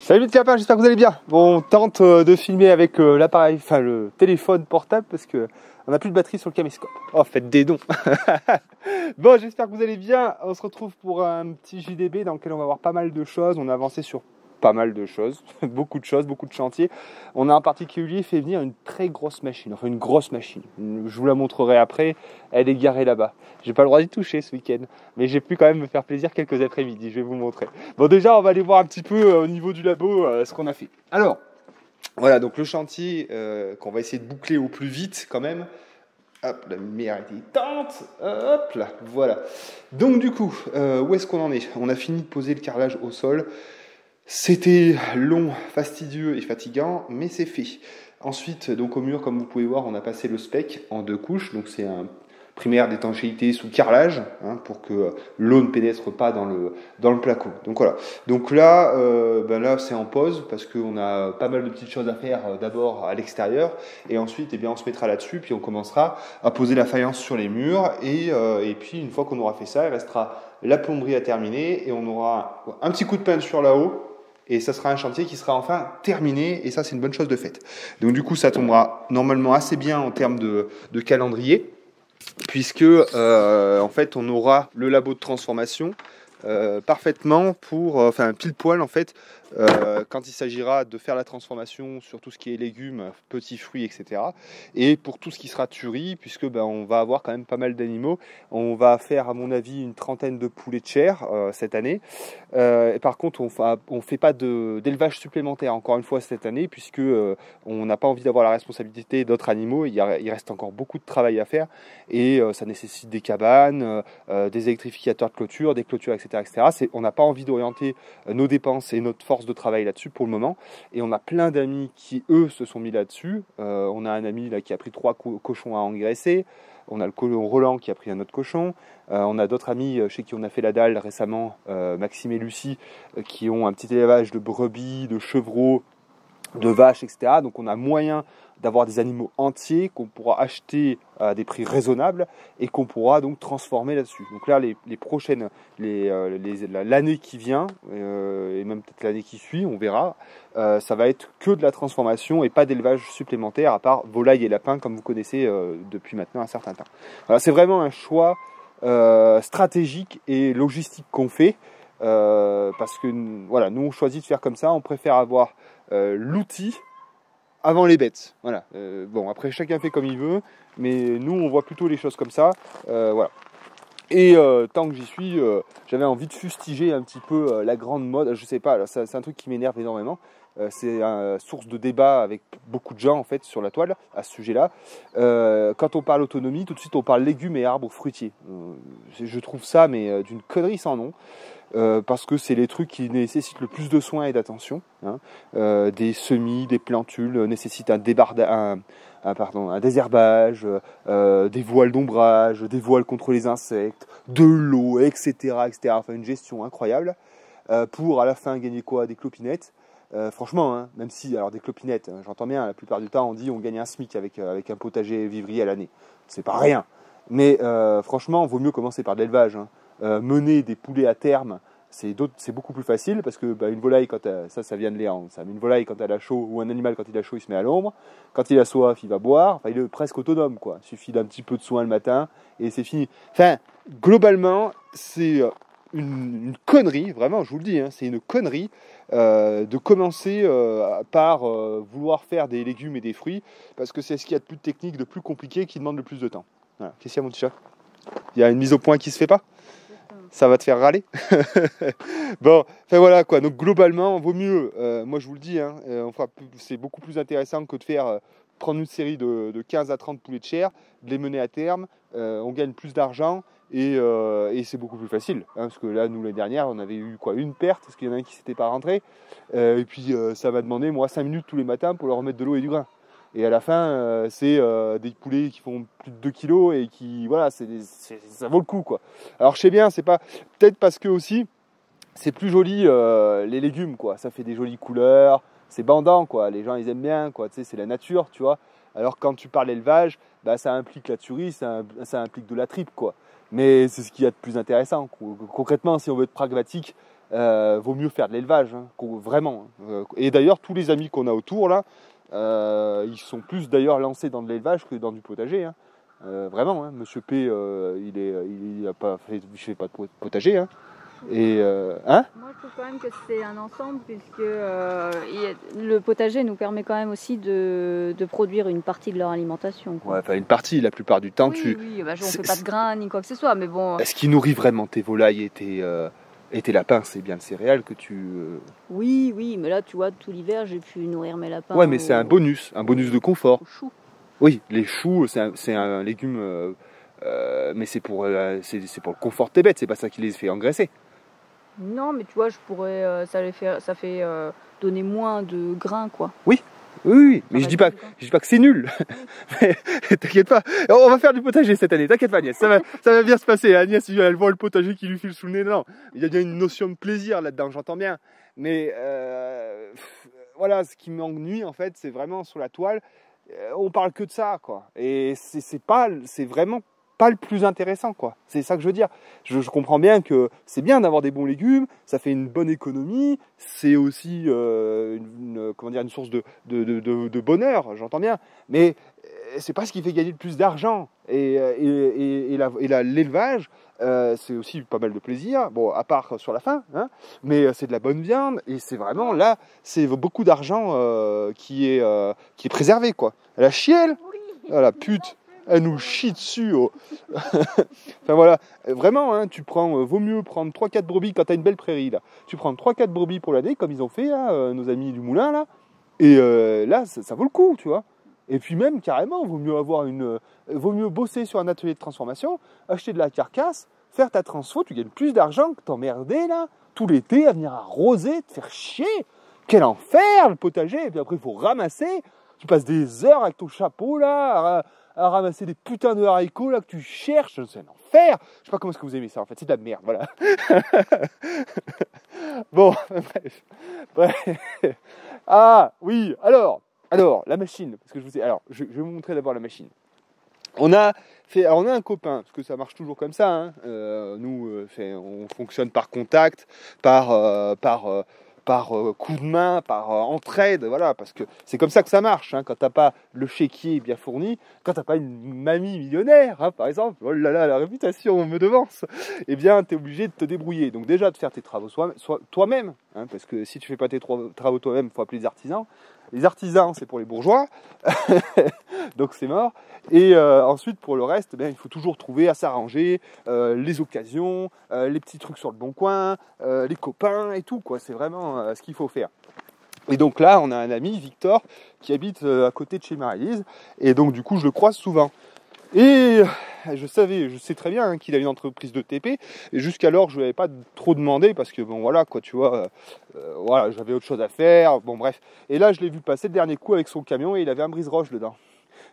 Salut les copains, j'espère que vous allez bien. Bon, on tente de filmer avec l'appareil, enfin le téléphone portable parce que on n'a plus de batterie sur le caméscope. Oh, faites des dons. Bon, j'espère que vous allez bien. On se retrouve pour un petit JDB dans lequel on va voir pas mal de choses. On a avancé sur pas mal de choses, beaucoup de chantiers. On a en particulier fait venir une très grosse machine, enfin une grosse machine. Je vous la montrerai après. Elle est garée là-bas. J'ai pas le droit d'y toucher ce week-end, mais j'ai pu quand même me faire plaisir quelques après-midi. Je vais vous montrer. Bon, déjà, on va aller voir un petit peu au niveau du labo ce qu'on a fait. Alors, voilà, donc le chantier qu'on va essayer de boucler au plus vite quand même. Hop, la lumière est éteinte. Hop là, voilà. Donc du coup, où est-ce qu'on en est? On a fini de poser le carrelage au sol. C'était long, fastidieux et fatigant, mais c'est fait. Ensuite, donc au mur, comme vous pouvez voir, on a passé le spec en 2 couches. Donc c'est un primaire d'étanchéité sous carrelage, pour que l'eau ne pénètre pas dans le placo. Donc voilà. Donc là, là c'est en pause parce qu'on a pas mal de petites choses à faire d'abord à l'extérieur et ensuite on se mettra là-dessus puis on commencera à poser la faïence sur les murs et puis une fois qu'on aura fait ça, il restera la plomberie à terminer et on aura un petit coup de peinture là-haut. Et ça sera un chantier qui sera enfin terminé, et ça c'est une bonne chose de faite. Donc du coup ça tombera normalement assez bien en termes de calendrier, puisque en fait on aura le labo de transformation parfaitement pour, pile poil en fait, quand il s'agira de faire la transformation sur tout ce qui est légumes, petits fruits, etc. Et pour tout ce qui sera tuerie, puisque on va avoir quand même pas mal d'animaux. On va faire à mon avis une trentaine de poulets de chair cette année. Et par contre on fait pas d'élevage supplémentaire encore une fois cette année, puisque on n'a pas envie d'avoir la responsabilité d'autres animaux. Il reste encore beaucoup de travail à faire et ça nécessite des cabanes, des électrificateurs de clôture, des clôtures, etc. On n'a pas envie d'orienter nos dépenses et notre force de travail là-dessus pour le moment. Et on a plein d'amis qui, eux, se sont mis là-dessus. On a un ami là, qui a pris 3 cochons à engraisser. On a le Roland qui a pris un autre cochon. On a d'autres amis chez qui on a fait la dalle récemment, Maxime et Lucie, qui ont un petit élevage de brebis, de chevreaux, de vaches, etc. Donc on a moyen d'avoir des animaux entiers qu'on pourra acheter à des prix raisonnables et qu'on pourra donc transformer là-dessus. Donc là, les prochaines, l'année qui vient, et même peut-être l'année qui suit, on verra, ça va être que de la transformation et pas d'élevage supplémentaire, à part volailles et lapins, comme vous connaissez depuis maintenant un certain temps. Voilà, c'est vraiment un choix stratégique et logistique qu'on fait, parce que voilà, nous on choisit de faire comme ça, on préfère avoir l'outil avant les bêtes. Voilà. Bon, après chacun fait comme il veut, mais nous on voit plutôt les choses comme ça. Voilà. Et tant que j'y suis, j'avais envie de fustiger un petit peu la grande mode. Je sais pas, c'est un truc qui m'énerve énormément. C'est une source de débat avec beaucoup de gens en fait sur la toile à ce sujet-là. Quand on parle autonomie, tout de suite on parle légumes et arbres fruitiers. Je trouve ça mais d'une connerie sans nom. Parce que c'est les trucs qui nécessitent le plus de soins et d'attention. Des semis, des plantules nécessitent un désherbage, des voiles d'ombrage, des voiles contre les insectes, de l'eau, etc., etc. Enfin, une gestion incroyable pour à la fin gagner quoi? Des clopinettes. Franchement, même si, alors des clopinettes, j'entends bien, la plupart du temps on dit on gagne un SMIC avec un potager vivrier à l'année. C'est pas rien. Mais franchement, vaut mieux commencer par de l'élevage. Mener des poulets à terme, c'est beaucoup plus facile parce que une volaille, ça vient de Léon, ça. Mais une volaille quand elle a chaud, ou un animal quand il a chaud, il se met à l'ombre. Quand il a soif, il va boire. Enfin, il est presque autonome, quoi. Il suffit d'un petit peu de soin le matin et c'est fini. Enfin, globalement, c'est une connerie, vraiment, je vous le dis, c'est une connerie de commencer par vouloir faire des légumes et des fruits parce que c'est ce qu'il y a de plus technique, de plus compliqué, qui demande le plus de temps. Voilà. Qu'est-ce qu'il y a, mon petit chat? Il y a une mise au point qui se fait pas? Ça va te faire râler. Bon, enfin voilà quoi. Donc globalement, vaut mieux, moi je vous le dis, c'est beaucoup plus intéressant que de prendre une série de 15 à 30 poulets de chair, de les mener à terme, on gagne plus d'argent et c'est beaucoup plus facile. Parce que là, nous, l'année dernière, on avait eu une perte, parce qu'il y en a un qui s'était pas rentré. Et puis ça m'a demandé, moi, 5 minutes tous les matins pour leur remettre de l'eau et du grain. Et à la fin, c'est des poulets qui font plus de 2 kilos et qui, voilà, ça vaut le coup, quoi. Alors je sais bien, c'est pas, peut-être parce que aussi, c'est plus joli les légumes, quoi. Ça fait des jolies couleurs, c'est bandant, quoi. Les gens, ils aiment bien, quoi. Tu sais, c'est la nature, tu vois. Alors quand tu parles élevage, ça implique la tuerie, ça implique de la tripe, quoi. Mais c'est ce qu'il y a de plus intéressant. Concrètement, si on veut être pragmatique, vaut mieux faire de l'élevage, hein, vraiment. Et d'ailleurs, tous les amis qu'on a autour, là, ils sont plus d'ailleurs lancés dans de l'élevage que dans du potager. Hein. Vraiment, hein. Monsieur P, il a pas fait, je fais pas de potager. Hein. Et hein, moi, je trouve quand même que c'est un ensemble, puisque le potager nous permet quand même aussi de produire une partie de leur alimentation. Quoi. ouais, enfin une partie, la plupart du temps, Oui, oui, bah, on ne fait pas de grains ni quoi que ce soit, mais bon. Ce qui nourrit vraiment tes volailles et tes lapins, c'est bien le céréal que tu. Oui, oui, mais là, tu vois, tout l'hiver, j'ai pu nourrir mes lapins. Ouais, mais c'est un bonus de confort. Au chou. Oui, les choux, c'est un légume, mais c'est pour le confort de tes bêtes, c'est pas ça qui les fait engraisser. Non, mais tu vois, je pourrais, ça fait donner moins de grains, quoi. Oui, oui, mais je dis pas que c'est nul. Mais t'inquiète pas, on va faire du potager cette année. T'inquiète pas, Agnès, ça va bien se passer. Agnès, elle voit le potager qui lui file sous le nez. Non, il y a bien une notion de plaisir là-dedans, j'entends bien. Mais voilà, ce qui m'ennuie en fait, c'est vraiment sur la toile. On parle que de ça, quoi. Et c'est vraiment pas le plus intéressant, quoi. C'est ça que je veux dire. Je comprends bien que c'est bien d'avoir des bons légumes, ça fait une bonne économie, c'est aussi comment dire, une source de bonheur, j'entends bien. Mais c'est pas ce qui fait gagner le plus d'argent. Et l'élevage, c'est aussi pas mal de plaisir, bon, à part sur la fin, hein, mais c'est de la bonne viande, et c'est vraiment, là, c'est beaucoup d'argent qui est préservé, quoi. La chienne, la pute, elle nous chie dessus. Oh. Enfin voilà, vraiment, hein, vaut mieux prendre 3-4 brebis quand t'as une belle prairie, là. Tu prends 3-4 brebis pour l'année, comme ils ont fait, là, nos amis du moulin, là, et là, ça vaut le coup, tu vois. Et puis même, carrément, vaut mieux bosser sur un atelier de transformation, acheter de la carcasse, faire ta transfo, tu gagnes plus d'argent que t'emmerder, là, tout l'été, à venir arroser, te faire chier. Quel enfer, le potager. Et puis après, il faut ramasser. Tu passes des heures avec ton chapeau, là, à ramasser des putains de haricots, là, que tu cherches. C'est un enfer. Je sais pas comment est-ce que vous aimez ça, en fait. C'est de la merde, voilà. Bon, bref. Ah, oui, alors, la machine, parce que je vais vous montrer d'abord la machine. On a un copain, parce que ça marche toujours comme ça, hein. Nous, on fonctionne par contact, par coup de main, par entraide, voilà, parce que c'est comme ça que ça marche, hein, quand t'as pas le chéquier bien fourni, quand t'as pas une mamie millionnaire, hein, par exemple, oh là là, la réputation me devance, eh bien, t'es obligé de te débrouiller. Donc déjà, de faire tes travaux toi-même, hein, parce que si tu fais pas tes travaux toi-même, il faut appeler des artisans. Les artisans, c'est pour les bourgeois, donc c'est mort. Et ensuite, pour le reste, il faut toujours trouver à s'arranger, les occasions, les petits trucs sur le bon coin, les copains et tout, quoi. C'est vraiment ce qu'il faut faire. Et donc là, on a un ami, Victor, qui habite à côté de chez Marie-Lise, et donc du coup, je le croise souvent. Et je sais très bien, hein, qu'il a une entreprise de TP, et jusqu'alors je ne lui avais pas trop demandé, parce que bon voilà, quoi, tu vois, voilà, j'avais autre chose à faire, bon bref. Et là je l'ai vu passer le dernier coup avec son camion, et il avait un brise-roche dedans.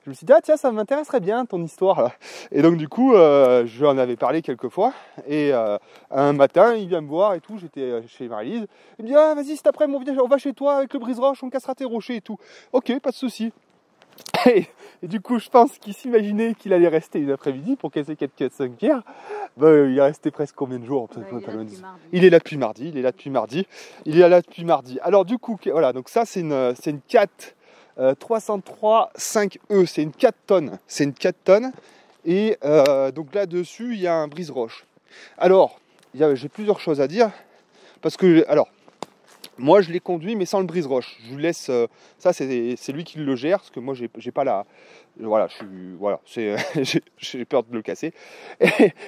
Je me suis dit, ah tiens, ça m'intéresserait bien ton histoire là. Et donc du coup, je lui en avais parlé quelques fois, et un matin, il vient me voir et tout, j'étais chez Marie-Lise, il me dit, ah vas-y, cet après-midi, on va chez toi avec le brise-roche, on cassera tes rochers et tout. Ok, pas de souci. Et du coup, je pense qu'il s'imaginait qu'il allait rester une après-midi pour casser 4-5 pierres. Ben, il est resté presque combien de jours? Il est là depuis mardi. Alors du coup, voilà, donc ça c'est une 4 303 5E, c'est une 4 tonnes. C'est une 4 tonnes. Et donc là-dessus, il y a un brise-roche. Alors, j'ai plusieurs choses à dire. Parce que, alors, moi, je l'ai conduit, mais sans le brise-roche. Je vous laisse. Ça, c'est lui qui le gère, parce que moi, j'ai pas la. Voilà, j'ai peur de le casser.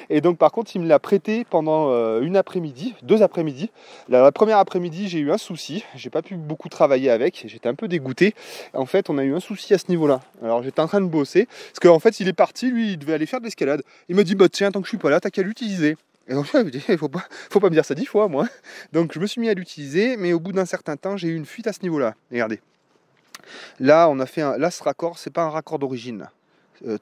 Et donc, par contre, il me l'a prêté pendant une après-midi, 2 après-midi. La première après-midi, j'ai eu un souci. J'ai pas pu beaucoup travailler avec. J'étais un peu dégoûté. En fait, on a eu un souci à ce niveau-là. Alors, j'étais en train de bosser, parce qu'en fait, il est parti. Lui, il devait aller faire de l'escalade. Il m'a dit, bah tiens, tant que je suis pas là, t'as qu'à l'utiliser. Et donc je me dis, faut pas me dire ça 10 fois, moi. Donc je me suis mis à l'utiliser, mais au bout d'un certain temps, j'ai eu une fuite à ce niveau-là. Regardez. Là, on a fait là, ce raccord, c'est pas un raccord d'origine.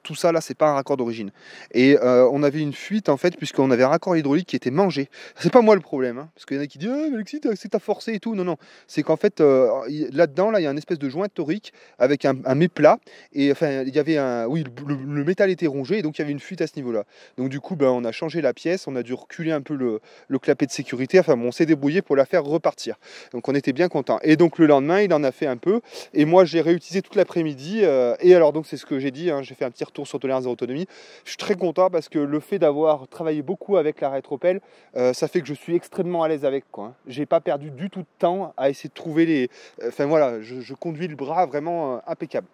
Tout ça là, c'est pas un raccord d'origine. Et on avait une fuite en fait, puisqu'on avait un raccord hydraulique qui était mangé. C'est pas moi le problème, hein, parce qu'il y en a qui disent mais Alexis, c'est que t'as forcé et tout. Non, non, c'est qu'en fait là-dedans, là, il y a une espèce de joint torique avec un méplat. Et enfin, il y avait un. Oui, le métal était rongé, et donc il y avait une fuite à ce niveau-là. Donc du coup, ben, on a changé la pièce, on a dû reculer un peu le clapet de sécurité. Enfin bon, on s'est débrouillé pour la faire repartir. Donc on était bien content. Et donc le lendemain, il en a fait un peu. Et moi, j'ai réutilisé toute l'après-midi. Et alors, donc c'est ce que j'ai dit, hein, j'ai fait un petit retour sur Tolérance Zéro Autonomie. Je suis très content parce que le fait d'avoir travaillé beaucoup avec la rétropelle, ça fait que je suis extrêmement à l'aise avec, quoi, hein. J'ai pas perdu du tout de temps à essayer de trouver les. Enfin voilà, je conduis le bras vraiment impeccable.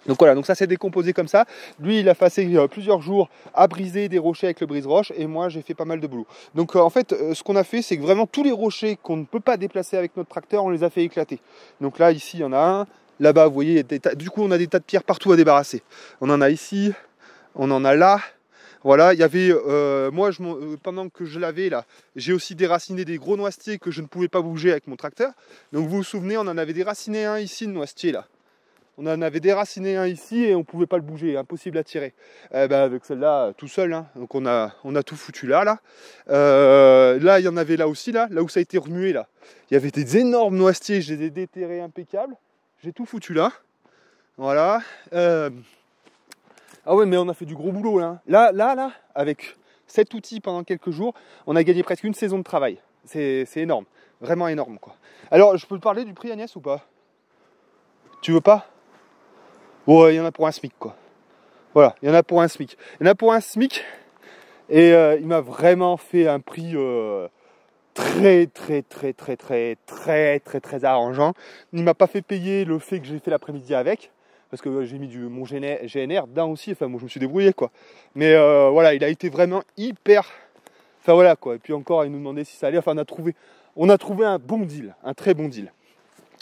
Donc voilà, donc ça s'est décomposé comme ça. Lui, il a passé plusieurs jours à briser des rochers avec le brise-roche et moi, j'ai fait pas mal de boulot. Donc en fait, ce qu'on a fait, c'est que vraiment tous les rochers qu'on ne peut pas déplacer avec notre tracteur, on les a fait éclater. Donc là, ici, il y en a un. Là-bas, vous voyez, du coup, on a des tas de pierres partout à débarrasser. On en a ici, on en a là. Voilà, il y avait, moi, pendant que je l'avais là, j'ai aussi déraciné des gros noisetiers que je ne pouvais pas bouger avec mon tracteur. Donc vous vous souvenez, on en avait déraciné un ici, de noisetier là. On en avait déraciné un ici et on ne pouvait pas le bouger, impossible à tirer. Avec celle-là, tout seul, hein. Donc on a tout foutu là. Là, il y en avait là aussi, là où ça a été remué là. Il y avait des énormes noisetiers, je les ai déterrés impeccables. J'ai tout foutu là. Voilà. Ah ouais, mais on a fait du gros boulot là. Là, avec cet outil pendant quelques jours, on a gagné presque une saison de travail. C'est énorme, vraiment énorme quoi. Alors, je peux te parler du prix Agnès ou pas? Tu veux pas? Bon, il y en a pour un SMIC quoi. Voilà, il y en a pour un SMIC. Il y en a pour un SMIC et il m'a vraiment fait un prix très arrangeant. Il m'a pas fait payer le fait que j'ai fait l'après-midi avec. Parce que j'ai mis mon GNR dedans aussi, enfin moi je me suis débrouillé quoi. Mais voilà, il a été vraiment hyper. Enfin voilà quoi. Et puis encore, il nous demandait si ça allait. Enfin on a trouvé un bon deal, un très bon deal.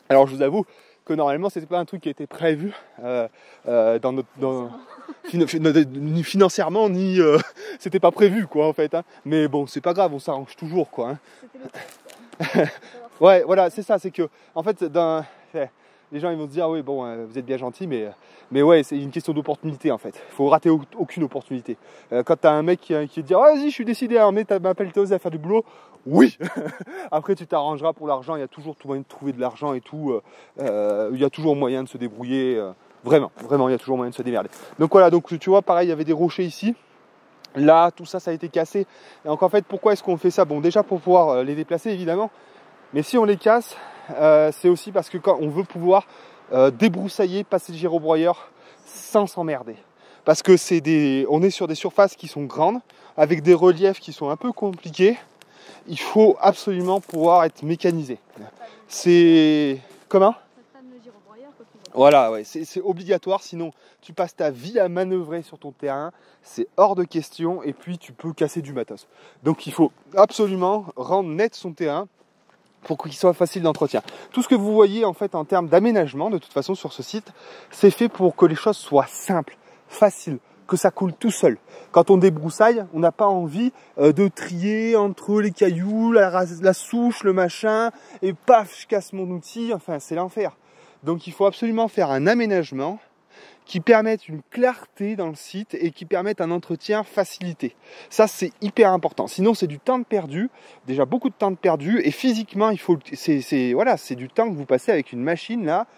Alors je vous avoue que normalement c'était pas un truc qui était prévu dans notre. Financièrement ni c'était pas prévu quoi en fait, hein. Mais bon c'est pas grave, on s'arrange toujours quoi, hein. C'était le ouais voilà c'est ça, c'est que en fait les gens ils vont se dire oui bon vous êtes bien gentil mais ouais c'est une question d'opportunité en fait. Il faut rater aucune opportunité. Quand t'as un mec qui te dit oh, vas-y je suis décidé à emmener ma pelleteuse à faire du boulot, oui. Après tu t'arrangeras pour l'argent, il y a toujours tout moyen de trouver de l'argent et tout. Il y a toujours moyen de se débrouiller. Vraiment, il y a toujours moyen de se démerder. Donc voilà, donc tu vois, pareil, il y avait des rochers ici. Là, tout ça, ça a été cassé. Et donc en fait, pourquoi est-ce qu'on fait ça? Bon, déjà pour pouvoir les déplacer, évidemment. Mais si on les casse, c'est aussi parce que quand on veut pouvoir débroussailler, passer le gyrobroyeur sans s'emmerder. Parce que on est sur des surfaces qui sont grandes, avec des reliefs qui sont un peu compliqués. Il faut absolument pouvoir être mécanisé. C'est... Comment? Voilà, ouais, c'est obligatoire, sinon tu passes ta vie à manœuvrer sur ton terrain, c'est hors de question et puis tu peux casser du matos. Donc il faut absolument rendre net son terrain pour qu'il soit facile d'entretien. Tout ce que vous voyez en fait en termes d'aménagement, de toute façon sur ce site, c'est fait pour que les choses soient simples, faciles, que ça coule tout seul. Quand on débroussaille, on n'a pas envie de trier entre les cailloux, la souche, le machin, et paf, je casse mon outil, enfin c'est l'enfer. Donc il faut absolument faire un aménagement qui permette une clarté dans le site et qui permette un entretien facilité. Ça c'est hyper important. Sinon c'est du temps de perdu, déjà beaucoup de temps de perdu et physiquement c'est du temps que vous passez avec une machine là,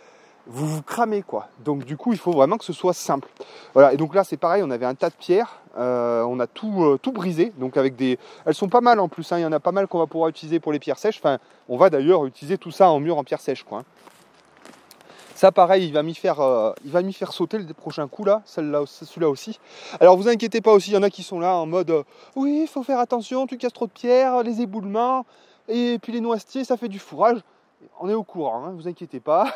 vous vous cramez quoi. Donc du coup il faut vraiment que ce soit simple. Voilà, et donc là c'est pareil, on avait un tas de pierres, on a tout brisé, donc avec elles sont pas mal en plus, hein. Il y en a pas mal qu'on va pouvoir utiliser pour les pierres sèches. Enfin on va d'ailleurs utiliser tout ça en mur en pierre sèche quoi, hein. Ça pareil, il va m'y faire sauter le prochain coup là, celui-là aussi. Alors vous inquiétez pas aussi, il y en a qui sont là en mode oui, il faut faire attention, tu casses trop de pierres, les éboulements, et puis les noisetiers, ça fait du fourrage. On est au courant, hein, vous inquiétez pas.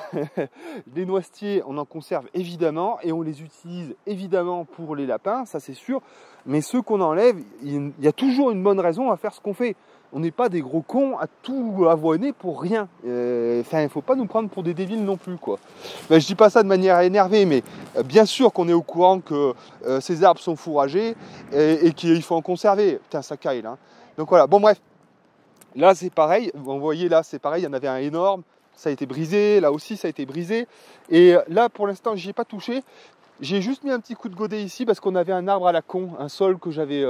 Les noisetiers, on en conserve évidemment et on les utilise évidemment pour les lapins, ça c'est sûr. Mais ceux qu'on enlève, il y a toujours une bonne raison à faire ce qu'on fait. On n'est pas des gros cons à tout avoiner pour rien. Il ne faut pas nous prendre pour des débiles non plus, quoi. Ben, je dis pas ça de manière énervée, mais bien sûr qu'on est au courant que ces arbres sont fourragés et qu'il faut en conserver. Putain, ça caille là. Donc voilà, bon bref. Là c'est pareil, vous voyez là c'est pareil, il y en avait un énorme, ça a été brisé, là aussi ça a été brisé. Et là pour l'instant j'y ai pas touché J'ai juste mis un petit coup de godet ici parce qu'on avait un arbre à la con, un sol que j'avais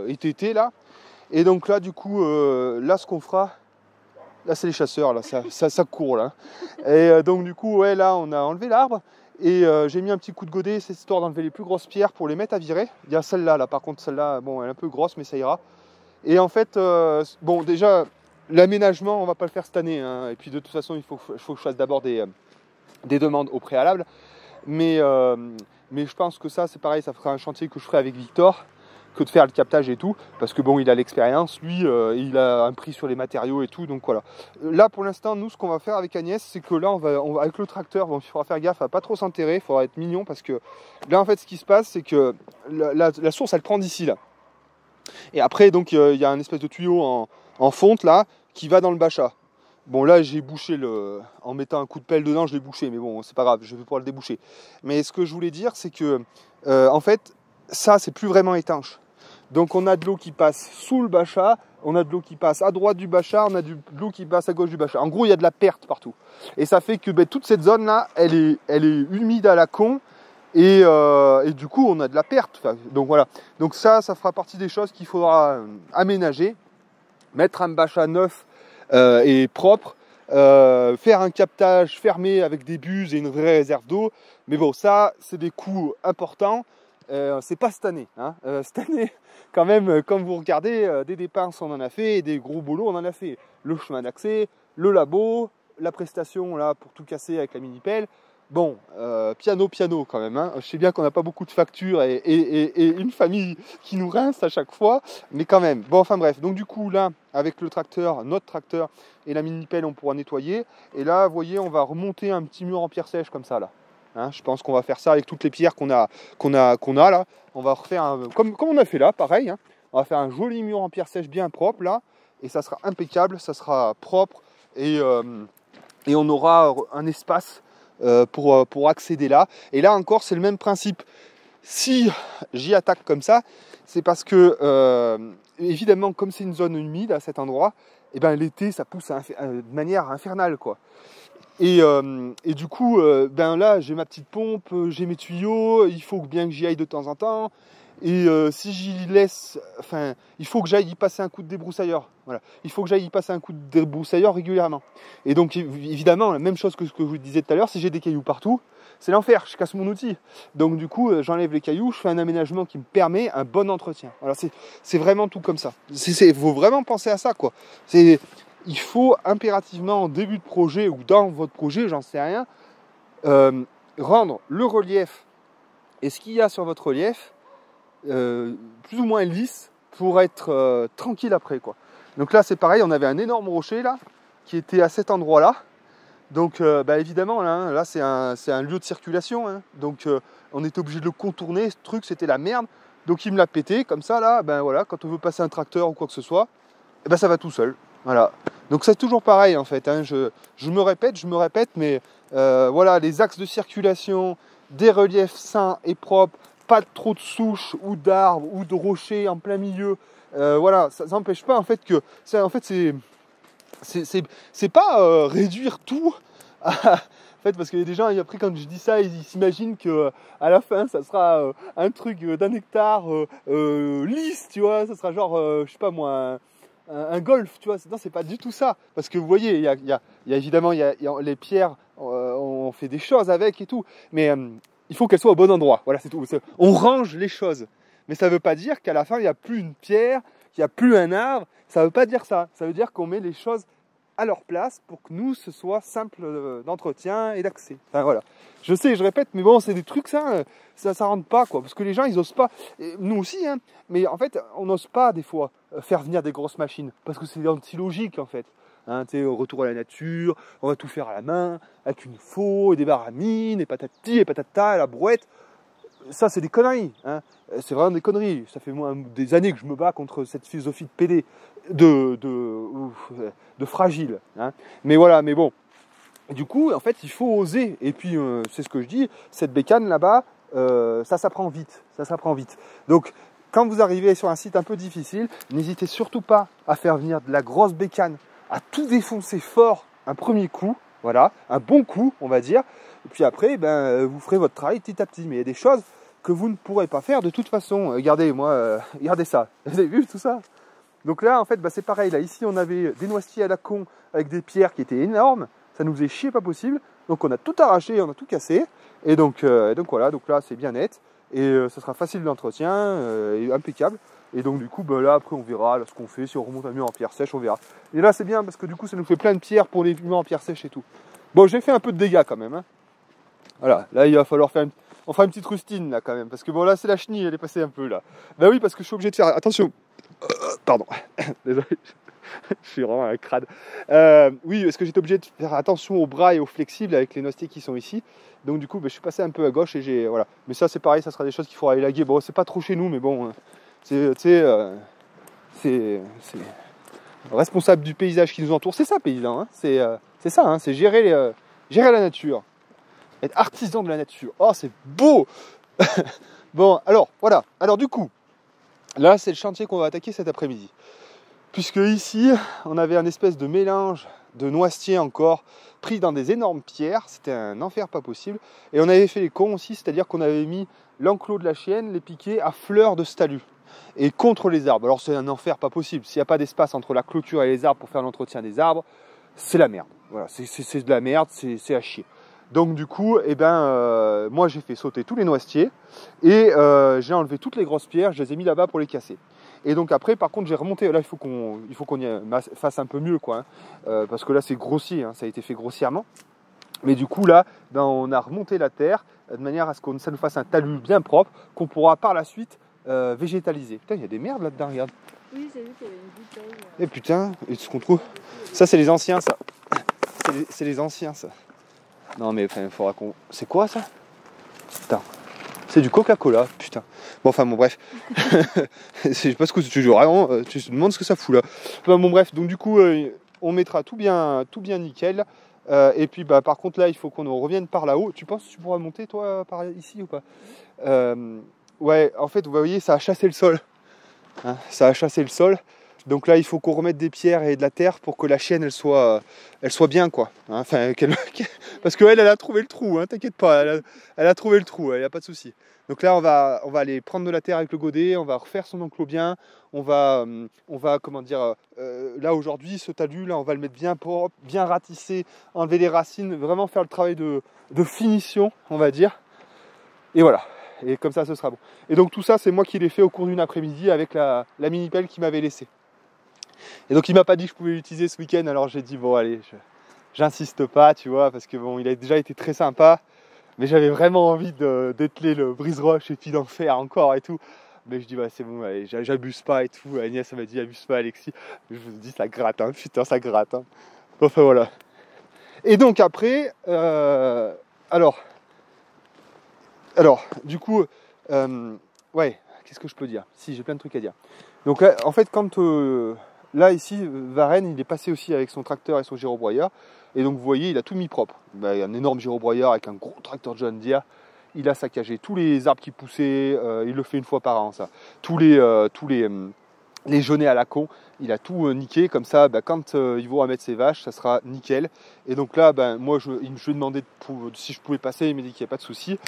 étêté là. Et donc là, du coup, là, ce qu'on fera, là, c'est les chasseurs, là, ça court là. Et donc du coup, ouais, là, on a enlevé l'arbre et j'ai mis un petit coup de godet, c'est histoire d'enlever les plus grosses pierres pour les mettre à virer. Il y a celle-là, par contre, celle-là, bon, elle est un peu grosse, mais ça ira. Et en fait, bon, déjà, l'aménagement, on va pas le faire cette année, hein. Et puis de toute façon, il faut que je fasse d'abord des demandes au préalable. Mais je pense que ça, c'est pareil, ça fera un chantier que je ferai avec Victor, que de faire le captage et tout, parce que bon, il a l'expérience, lui, il a un prix sur les matériaux et tout, donc voilà. Là, pour l'instant, nous, ce qu'on va faire avec Agnès, c'est que là, on va avec le tracteur, bon, il faudra faire gaffe à pas trop s'enterrer, il faudra être mignon, parce que là, en fait, ce qui se passe, c'est que la source, elle prend d'ici, là. Et après, donc, il y a un espèce de tuyau en fonte, là, qui va dans le bachat. Bon, là, j'ai bouché en mettant un coup de pelle dedans, je l'ai bouché, mais bon, c'est pas grave, je vais pouvoir le déboucher. Mais ce que je voulais dire, c'est que, en fait, ça, c'est plus vraiment étanche. Donc, on a de l'eau qui passe sous le bachat, on a de l'eau qui passe à droite du bachat, on a de l'eau qui passe à gauche du bachat. En gros, il y a de la perte partout. Et ça fait que toute cette zone-là, elle est humide à la con. Et du coup, on a de la perte. Donc voilà. Donc ça fera partie des choses qu'il faudra aménager. Mettre un bachat neuf et propre. Faire un captage fermé avec des buses et une vraie réserve d'eau. Mais bon, ça, c'est des coûts importants. C'est pas cette année. Hein. Cette année, quand même, comme vous regardez, des dépenses, on en a fait. Et des gros boulots, on en a fait. Le chemin d'accès, le labo, la prestation là pour tout casser avec la mini-pelle. Bon, piano quand même. Hein. Je sais bien qu'on n'a pas beaucoup de factures et une famille qui nous rince à chaque fois, mais quand même. Bon, enfin bref. Donc du coup, là, avec le tracteur, notre tracteur et la mini-pelle, on pourra nettoyer. Et là, vous voyez, on va remonter un petit mur en pierre sèche comme ça, là. Hein, je pense qu'on va faire ça avec toutes les pierres qu'on a là. On va refaire comme on a fait là, pareil. Hein. On va faire un joli mur en pierre sèche bien propre, là. Et ça sera impeccable, ça sera propre. Et on aura un espace pour accéder là. Et là encore, c'est le même principe. Si j'y attaque comme ça, c'est parce que, évidemment, comme c'est une zone humide à cet endroit, et ben, l'été, ça pousse de manière infernale, quoi. Et du coup, ben là, j'ai ma petite pompe, j'ai mes tuyaux, il faut bien que j'y aille de temps en temps. Et si j'y laisse, enfin, il faut que j'aille y passer un coup de débroussailleur. Voilà, il faut que j'aille y passer un coup de débroussailleur régulièrement. Et donc, évidemment, la même chose que ce que je vous disais tout à l'heure, si j'ai des cailloux partout, c'est l'enfer, je casse mon outil. Donc, du coup, j'enlève les cailloux, je fais un aménagement qui me permet un bon entretien. Voilà, c'est vraiment tout comme ça. Il faut vraiment penser à ça, quoi. Il faut impérativement, en début de projet ou dans votre projet, j'en sais rien, rendre le relief et ce qu'il y a sur votre relief plus ou moins lisse pour être tranquille après, quoi. Donc là, c'est pareil, on avait un énorme rocher là qui était à cet endroit-là. Donc, bah, évidemment, là c'est un lieu de circulation. Hein. Donc, on était obligé de le contourner. Ce truc, c'était la merde. Donc, il me l'a pété comme ça là. Ben voilà, quand on veut passer un tracteur ou quoi que ce soit, ben, ça va tout seul. Voilà. Donc c'est toujours pareil en fait. Hein. Je me répète, mais voilà, les axes de circulation, des reliefs sains et propres, pas trop de souches ou d'arbres ou de rochers en plein milieu. Voilà, ça n'empêche pas en fait que c'est pas réduire tout. En fait, parce qu'il y a des gens, et après quand je dis ça, ils s'imaginent que à la fin, ça sera un truc d'1 hectare lisse, tu vois. Ça sera genre, je sais pas moi, un golf, tu vois. Non, c'est pas du tout ça. Parce que vous voyez, il y a évidemment les pierres, on fait des choses avec et tout. Mais il faut qu'elles soient au bon endroit. Voilà, c'est tout. On range les choses. Mais ça veut pas dire qu'à la fin, il n'y a plus une pierre, qu'il n'y a plus un arbre. Ça veut pas dire ça. Ça veut dire qu'on met les choses à leur place pour que nous, ce soit simple d'entretien et d'accès. Enfin voilà. Je sais, je répète, mais bon, c'est des trucs, ça rentre pas, quoi. Parce que les gens, ils osent pas. Et nous aussi, hein. Mais en fait, on n'ose pas, des fois, faire venir des grosses machines. Parce que c'est anti-logique, en fait. Hein, retour à la nature, on va tout faire à la main, avec une faux, et des baramines, et patati, et patata, et la brouette. Ça, c'est des conneries. Hein. C'est vraiment des conneries. Ça fait moi des années que je me bats contre cette philosophie de PD, de fragile. Hein. Mais voilà, mais bon. Du coup, en fait, il faut oser. Et puis, c'est ce que je dis, cette bécane là-bas, ça s'apprend vite. Ça s'apprend vite. Donc, quand vous arrivez sur un site un peu difficile, n'hésitez surtout pas à faire venir de la grosse bécane, à tout défoncer fort un premier coup. Voilà, un bon coup, on va dire. Et puis après, ben, vous ferez votre travail petit à petit. Mais il y a des choses que vous ne pourrez pas faire de toute façon. Regardez, moi, regardez ça. Vous avez vu tout ça? Donc là, en fait, bah, c'est pareil. Là, ici, on avait des noisetiers à la con avec des pierres qui étaient énormes. Ça nous faisait chier pas possible. Donc on a tout arraché, on a tout cassé. Et donc voilà, donc là, c'est bien net. Et ça sera facile d'entretien, et impeccable. Et donc du coup, bah, là, après, on verra là, ce qu'on fait. Si on remonte un mur en pierre sèche, on verra. Et là, c'est bien parce que du coup, ça nous fait plein de pierres pour les murs en pierre sèche et tout. Bon, j'ai fait un peu de dégâts quand même. Hein. Voilà, là, il va falloir faire on fera une petite rustine là quand même. Parce que bon, là, c'est la chenille, elle est passée un peu là. Bah oui, parce que je suis obligé de faire... Attention. Pardon. Désolé. Je suis vraiment un crade. Oui, parce que j'étais obligé de faire attention aux bras et aux flexibles avec les noisetiers qui sont ici. Donc du coup, je suis passé un peu à gauche et j'ai... Voilà. Mais ça, c'est pareil, ça sera des choses qu'il faudra élaguer. Bon, c'est pas trop chez nous, mais bon... c'est responsable du paysage qui nous entoure. C'est ça, paysan. Hein. C'est ça, hein. C'est gérer la nature. Être artisan de la nature. Oh, c'est beau. Bon, alors, voilà. Alors du coup, là, c'est le chantier qu'on va attaquer cet après-midi. Puisque ici, on avait un espèce de mélange de noisetiers encore, pris dans des énormes pierres. C'était un enfer pas possible. Et on avait fait les cons aussi, c'est-à-dire qu'on avait mis l'enclos de la chienne, les piquets à fleur de stalu. Et contre les arbres. Alors c'est un enfer pas possible. S'il n'y a pas d'espace entre la clôture et les arbres pour faire l'entretien des arbres, c'est la merde. Voilà, c'est de la merde, c'est à chier. Donc du coup, moi j'ai fait sauter tous les noisetiers et j'ai enlevé toutes les grosses pierres, je les ai mis là-bas pour les casser. Et donc après, par contre, j'ai remonté. Là, il faut qu'on y fasse un peu mieux, quoi, hein, parce que là, c'est grossier, hein, ça a été fait grossièrement. Mais du coup, là, on a remonté la terre de manière à ce que ça nous fasse un talus bien propre qu'on pourra par la suite végétaliser. Putain, il y a des merdes là-dedans, regarde. Oui, j'ai vu qu'il y avait une bouteille. Et putain, et ce qu'on trouve. Ça, c'est les anciens, ça. C'est les anciens, ça. Non, mais il faudra qu'on. C'est quoi ça? Putain. C'est du Coca-Cola, putain. Bon, enfin, bon, bref. Je sais pas ce que tu joues, vraiment. Tu te demandes ce que ça fout là. Enfin, bon, bref. Donc, du coup, on mettra tout bien nickel. Et puis, bah, par contre, là, il faut qu'on revienne par là-haut. Tu penses que tu pourras monter, toi, par ici ou pas? Ouais, en fait, vous voyez, ça a chassé le sol. Hein, ça a chassé le sol. Donc là, il faut qu'on remette des pierres et de la terre pour que la chienne, elle soit bien, quoi. Hein, enfin, parce qu'elle a trouvé le trou, hein, t'inquiète pas, elle a trouvé le trou, il n'y a pas de souci. Donc là, on va aller prendre de la terre avec le godet, on va refaire son enclos bien, on va comment dire, là aujourd'hui, ce talus, là, on va le mettre bien propre, bien ratisser, enlever les racines, vraiment faire le travail de finition, on va dire. Et voilà. Et comme ça, ce sera bon. Et donc tout ça, c'est moi qui l'ai fait au cours d'une après-midi avec la mini-pelle qu'il m'avait laissée. Et donc il m'a pas dit que je pouvais l'utiliser ce week-end, alors j'ai dit bon allez, j'insiste pas, tu vois, parce que bon, il a déjà été très sympa, mais j'avais vraiment envie d'ételer le brise-roche et puis d'en faire encore et tout. Mais je dis bah c'est bon, allez, j'abuse pas et tout. Agnès m'a dit abuse pas Alexis. Je vous dis ça gratte, hein, putain ça gratte. Hein. Enfin voilà. Et donc après, alors, du coup, ouais, qu'est-ce que je peux dire? Si, j'ai plein de trucs à dire. Donc là, en fait, quand là, ici, Varenne, il est passé aussi avec son tracteur et son gyrobroyeur. Et donc, vous voyez, il a tout mis propre. Ben, il y a un énorme gyrobroyeur avec un gros tracteur John Deere. Il a saccagé tous les arbres qui poussaient. Il le fait une fois par an, ça. Tous les genêts à la con. Il a tout niqué. Comme ça, ben, quand ils vont mettre ses vaches, ça sera nickel. Et donc là, ben, moi, je lui ai demandé si je pouvais passer. Il m'a dit qu'il n'y a pas de souci.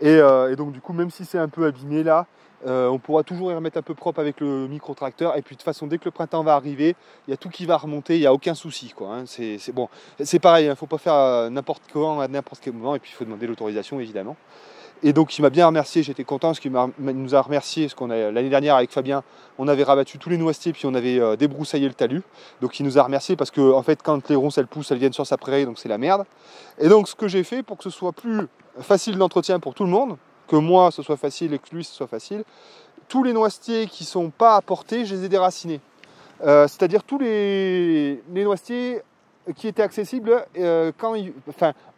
Et donc, du coup, même si c'est un peu abîmé là, on pourra toujours y remettre un peu propre avec le micro-tracteur. Et puis de toute façon, dès que le printemps va arriver, il y a tout qui va remonter, il n'y a aucun souci, quoi, hein. C'est bon. C'est pareil, il ne faut pas faire n'importe quand, à n'importe quel moment, et puis il faut demander l'autorisation, évidemment. Et donc il m'a bien remercié, j'étais content parce qu'il nous a remercié, parce qu'on a l'année dernière avec Fabien, on avait rabattu tous les noisetiers, puis on avait débroussaillé le talus. Donc il nous a remercié parce que en fait quand les ronces elles poussent, elles viennent sur sa prairie, donc c'est la merde. Et donc ce que j'ai fait pour que ce soit plus facile d'entretien pour tout le monde, que moi ce soit facile et que lui ce soit facile, tous les noisetiers qui ne sont pas à portée, je les ai déracinés. C'est-à-dire tous les noisetiers qui étaient accessibles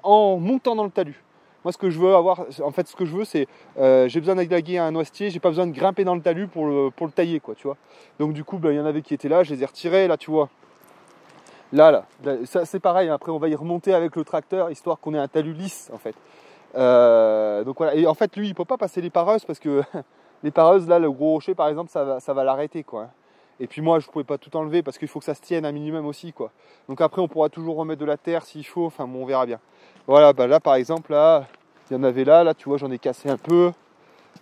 en montant dans le talus. Moi, ce que je veux avoir, en fait, ce que je veux, c'est j'ai besoin d'élaguer un noisetier, j'ai pas besoin de grimper dans le talus pour le tailler, quoi, tu vois. Donc du coup, ben, il y en avait qui étaient là, je les ai retirés, là, tu vois. Là, ça c'est pareil. Après, on va y remonter avec le tracteur, histoire qu'on ait un talus lisse, en fait. Donc voilà. Et en fait, lui, il peut pas passer les pareuses parce que les pareuses, là, le gros rocher, par exemple, ça va l'arrêter, quoi. Et puis moi, je ne pouvais pas tout enlever parce qu'il faut que ça se tienne un minimum aussi, quoi. Donc après, on pourra toujours remettre de la terre s'il faut. Enfin bon, on verra bien. Voilà, bah là par exemple, là, il y en avait là, tu vois, j'en ai cassé un peu.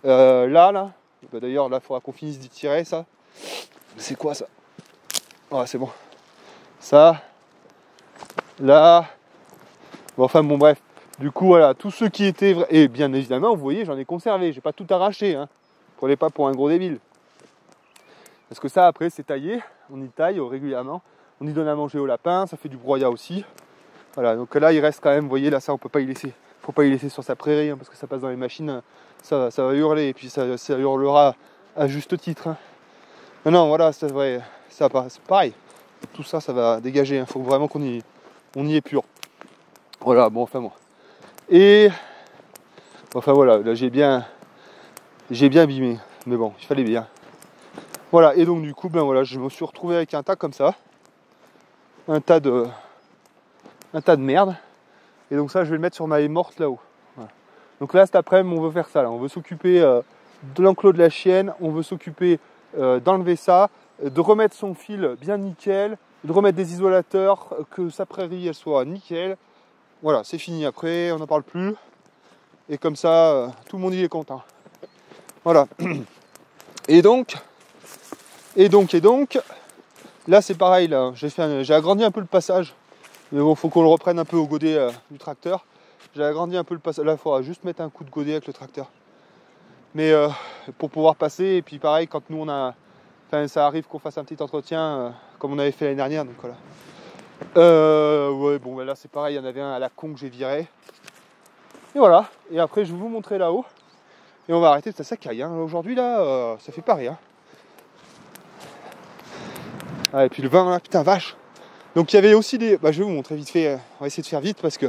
Là. Bah, d'ailleurs, là, il faudra qu'on finisse d'y tirer ça. C'est quoi ça? Ah, c'est bon. Ça. Là. Bon, enfin bon, bref. Du coup, voilà, tous ceux qui étaient... Et bien évidemment, vous voyez, j'en ai conservé. J'ai pas tout arraché, hein. Prenez pas pour un gros débile. Parce que ça, après, c'est taillé. On y taille régulièrement. On y donne à manger au lapin. Ça fait du broyat aussi. Voilà, donc là, il reste quand même... Vous voyez, là, ça, on peut pas y laisser. Faut pas y laisser sur sa prairie, hein, parce que ça passe dans les machines. Ça va hurler. Et puis, ça hurlera à juste titre. Hein. Non, voilà, c'est vrai. C'est pareil. Tout ça, ça va dégager. Il faut vraiment qu'on y épure. Voilà, bon, enfin bon. Et... Enfin voilà, là j'ai bien abîmé. Mais bon, il fallait bien. Voilà, et donc du coup, ben voilà, je me suis retrouvé avec un tas comme ça. Un tas de merde. Et donc ça, je vais le mettre sur ma haie morte là-haut. Voilà. Donc là, cet après-midi, on veut faire ça. Là. On veut s'occuper de l'enclos de la chienne. On veut s'occuper d'enlever ça, de remettre son fil bien nickel, de remettre des isolateurs, que sa prairie, elle soit nickel. Voilà, c'est fini. Après, on n'en parle plus. Et comme ça, tout le monde y est content. Voilà. Et donc, là c'est pareil, là, j'ai agrandi un peu le passage. Mais bon, faut qu'on le reprenne un peu au godet du tracteur. J'ai agrandi un peu le passage. Là, il faudra juste mettre un coup de godet avec le tracteur. Mais pour pouvoir passer, et puis pareil, quand nous ça arrive qu'on fasse un petit entretien, comme on avait fait l'année dernière, donc voilà. Ouais, bon, ben là c'est pareil, il y en avait un à la con que j'ai viré. Et voilà, et après je vais vous montrer là-haut. Et on va arrêter de ça caille. Hein. Aujourd'hui là, ça fait pas rien. Ah, et puis le vin là, putain vache. Donc il y avait aussi des... Bah je vais vous montrer vite fait. On va essayer de faire vite parce que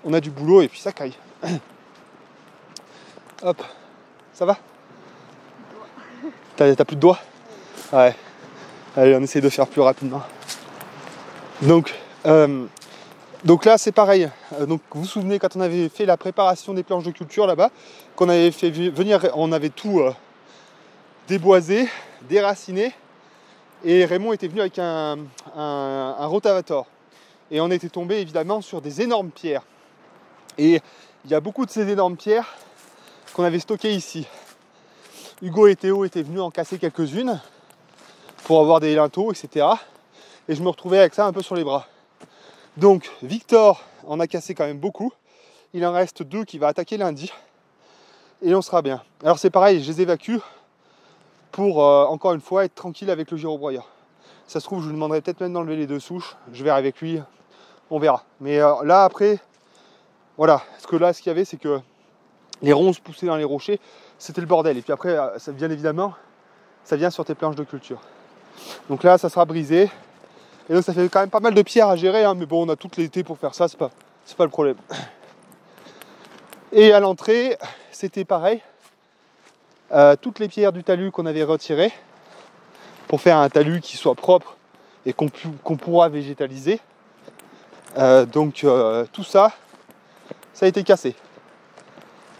on a du boulot et puis ça caille. Hop, ça va? T'as plus de doigts? Ouais. Allez, on essaie de faire plus rapidement. Donc là c'est pareil, donc vous vous souvenez quand on avait fait la préparation des planches de culture là-bas, qu'on avait fait venir, on avait tout déboisé, déraciné, et Raymond était venu avec un rotavator. Et on était tombé évidemment sur des énormes pierres. Et il y a beaucoup de ces énormes pierres qu'on avait stockées ici. Hugo et Théo étaient venus en casser quelques-unes pour avoir des linteaux, etc. Et je me retrouvais avec ça un peu sur les bras. Donc Victor en a cassé quand même beaucoup. Il en reste 2 qui va attaquer lundi. Et on sera bien. Alors c'est pareil, je les évacue pour encore une fois être tranquille avec le gyrobroyeur. Ça se trouve, je lui demanderai peut-être même d'enlever les 2 souches. Je verrai avec lui. On verra. Mais là après, voilà. Parce que là, ce qu'il y avait, c'est que les ronces poussées dans les rochers, c'était le bordel. Et puis après, ça vient évidemment, ça vient sur tes planches de culture. Donc là, ça sera brisé. Et donc ça fait quand même pas mal de pierres à gérer, hein, mais bon, on a tout l'été pour faire ça, c'est pas le problème. Et à l'entrée, c'était pareil. Toutes les pierres du talus qu'on avait retirées pour faire un talus qui soit propre et qu'on pourra végétaliser. Donc tout ça, ça a été cassé.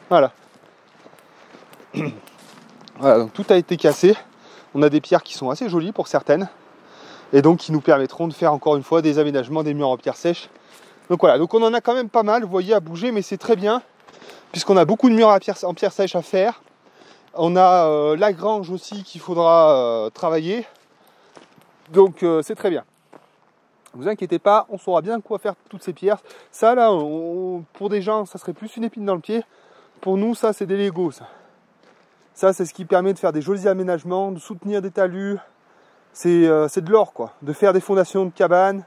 Voilà. Voilà, donc tout a été cassé. On a des pierres qui sont assez jolies pour certaines. Et donc qui nous permettront de faire encore une fois des aménagements des murs en pierre sèche. Donc voilà, donc on en a quand même pas mal, vous voyez, à bouger, mais c'est très bien, puisqu'on a beaucoup de murs en pierre sèche à faire. On a la grange aussi qu'il faudra travailler. Donc c'est très bien. Ne vous inquiétez pas, on saura bien quoi faire toutes ces pierres. Ça là, pour des gens, ça serait plus une épine dans le pied. Pour nous, ça c'est des Legos. Ça c'est ce qui permet de faire des jolis aménagements, de soutenir des talus. C'est de l'or quoi. De faire des fondations de cabanes,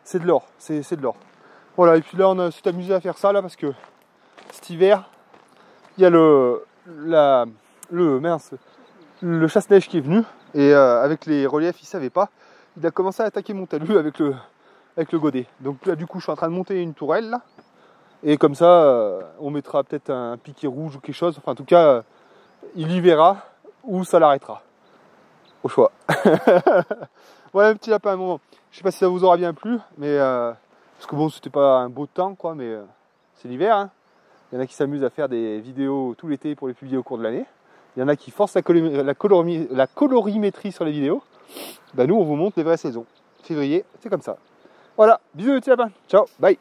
c'est de l'or. C'est de l'or. Voilà, et puis là on s'est amusé à faire ça là parce que cet hiver, il y a le chasse-neige qui est venu et avec les reliefs il savait pas. Il a commencé à attaquer mon talus avec le godet. Donc là du coup je suis en train de monter une tourelle là. Et comme ça on mettra peut-être un piquet rouge ou quelque chose. Enfin en tout cas il y verra ou ça l'arrêtera. Au choix. Voilà un petit lapin à un moment. Je sais pas si ça vous aura bien plu, mais parce que bon c'était pas un beau temps quoi, mais c'est l'hiver. Hein. Il y en a qui s'amusent à faire des vidéos tout l'été pour les publier au cours de l'année. Il y en a qui forcent la colorimétrie sur les vidéos. bah nous on vous montre les vraies saisons. Février, c'est comme ça. Voilà, bisous les petits lapins, ciao, bye.